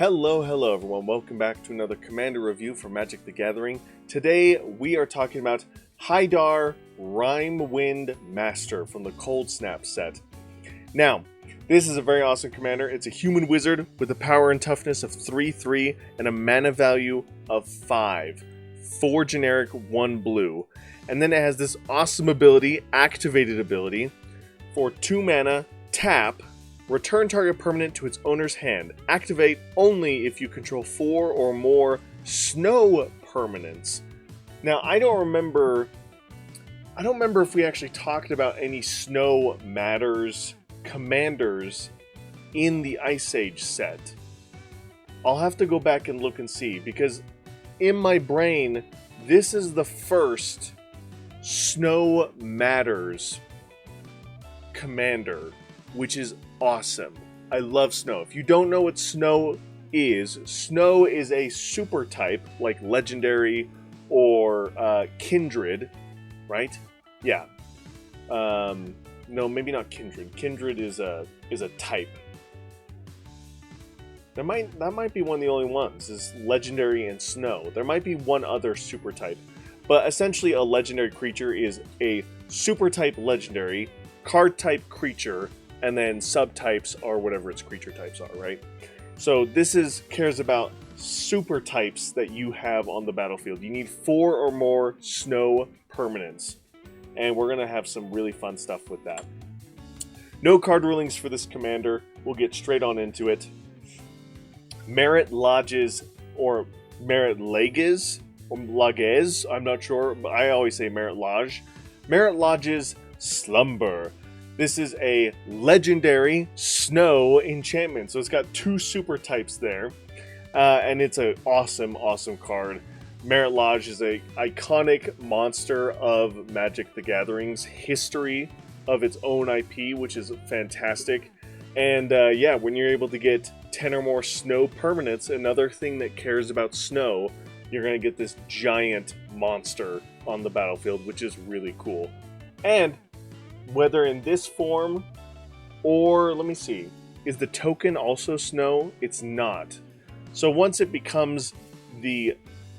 Hello everyone, welcome back to another Commander review for Magic the Gathering. Today we are talking about Heidar Rimewind Master from the Cold Snap set. Now, this is a very awesome commander. It's a human wizard with a power and toughness of 3/3 and a mana value of 5. 4 generic, 1 blue. And then it has this awesome ability, activated ability, for 2 mana, tap, return target permanent to its owner's hand. Activate only if you control 4 or more snow permanents. Now, I don't remember if we actually talked about any Snow Matters commanders in the Ice Age set. I'll have to go back and look and see, because in my brain, this is the first Snow Matters commander, which is awesome. I love snow. If you don't know what snow is a super type like legendary or kindred, right? Yeah. No, maybe not kindred. Kindred is a type. That might be one of the only ones, is legendary and snow. There might be one other super type, but essentially a legendary creature is a super type legendary, card type creature, and then subtypes are whatever its creature types are, right? So this cares about super types that you have on the battlefield. You need 4 or more snow permanents, and we're gonna have some really fun stuff with that. No card rulings for this commander. We'll get straight on into it. Merit Lodges, or Merit Lages, or Lages, I'm not sure, but I always say Merit Lodge. Merit Lodge's Slumber. This is a legendary snow enchantment, so it's got 2 super types there, and it's an awesome card. Merit Lodge is a iconic monster of Magic the Gathering's history of its own IP, which is fantastic. And yeah, when you're able to get 10 or more snow permanents, another thing that cares about snow, you're going to get this giant monster on the battlefield, which is really cool. And whether in this form, or let me see, is the token also snow? It's not. So once it becomes the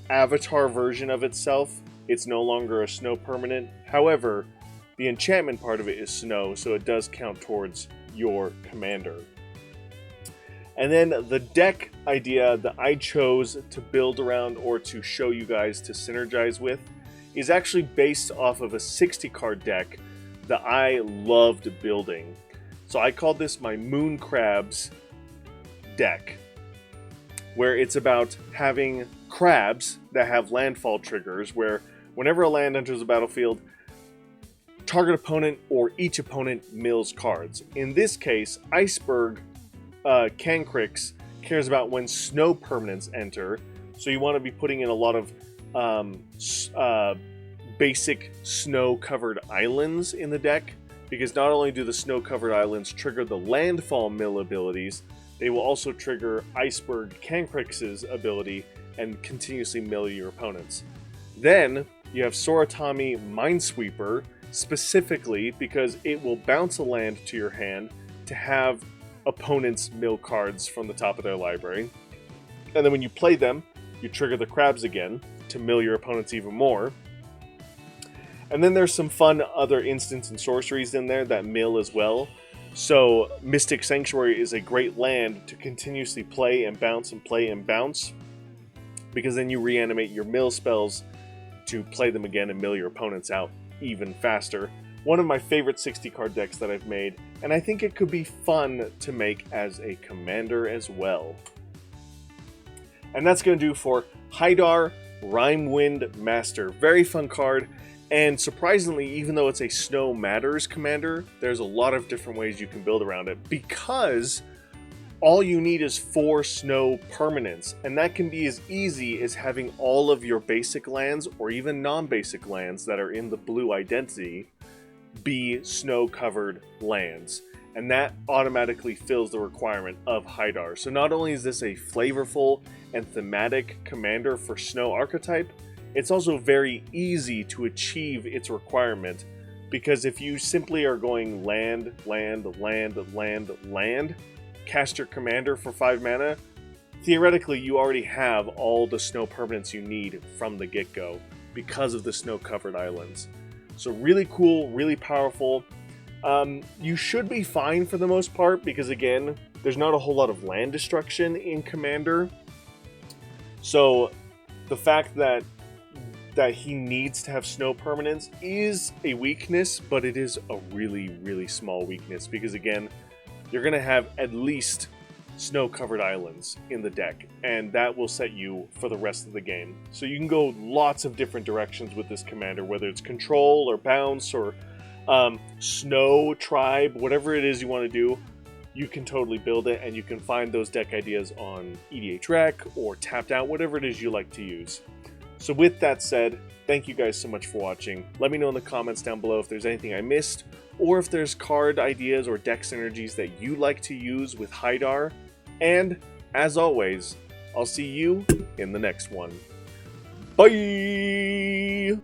avatar version of itself, it's no longer a snow permanent. However, the enchantment part of it is snow, so it does count towards your commander. And then the deck idea that I chose to build around, or to show you guys to synergize with, is actually based off of a 60 card deck that I loved building. So I called this my Moon Crabs deck, where it's about having crabs that have landfall triggers, where whenever a land enters the battlefield, target opponent or each opponent mills cards. In this case, Iceberg Cancrix cares about when snow permanents enter, so you want to be putting in a lot of basic snow-covered islands in the deck, because not only do the snow-covered islands trigger the landfall mill abilities, they will also trigger Iceberg Cancrix's ability and continuously mill your opponents. Then you have Soratami Minesweeper, specifically because it will bounce a land to your hand to have opponents mill cards from the top of their library. And then when you play them, you trigger the crabs again to mill your opponents even more. And then there's some fun other instants and sorceries in there that mill as well. So Mystic Sanctuary is a great land to continuously play and bounce and play and bounce, because then you reanimate your mill spells to play them again and mill your opponents out even faster. One of my favorite 60 card decks that I've made, and I think it could be fun to make as a commander as well. And that's going to do for Heidar Rimewind Master. Very fun card. And surprisingly, even though it's a Snow Matters commander, there's a lot of different ways you can build around it, because all you need is 4 snow permanents, and that can be as easy as having all of your basic lands, or even non-basic lands that are in the blue identity, be snow-covered lands. And that automatically fills the requirement of Heidar. So not only is this a flavorful and thematic commander for snow archetype, it's also very easy to achieve its requirement, because if you simply are going land, land, land, land, land, cast your commander for 5 mana, theoretically you already have all the snow permanents you need from the get-go because of the snow-covered islands. So really cool, really powerful. You should be fine for the most part because, again, there's not a whole lot of land destruction in Commander. So the fact that he needs to have snow permanence is a weakness, but it is a really, really small weakness because, again, you're going to have at least snow-covered islands in the deck, and that will set you for the rest of the game. So you can go lots of different directions with this commander, whether it's control or bounce or snow, tribe, whatever it is you want to do, you can totally build it, and you can find those deck ideas on EDH Rec or Tapped Out, whatever it is you like to use. So with that said, thank you guys so much for watching. Let me know in the comments down below if there's anything I missed, or if there's card ideas or deck synergies that you like to use with Heidar. And, as always, I'll see you in the next one. Bye!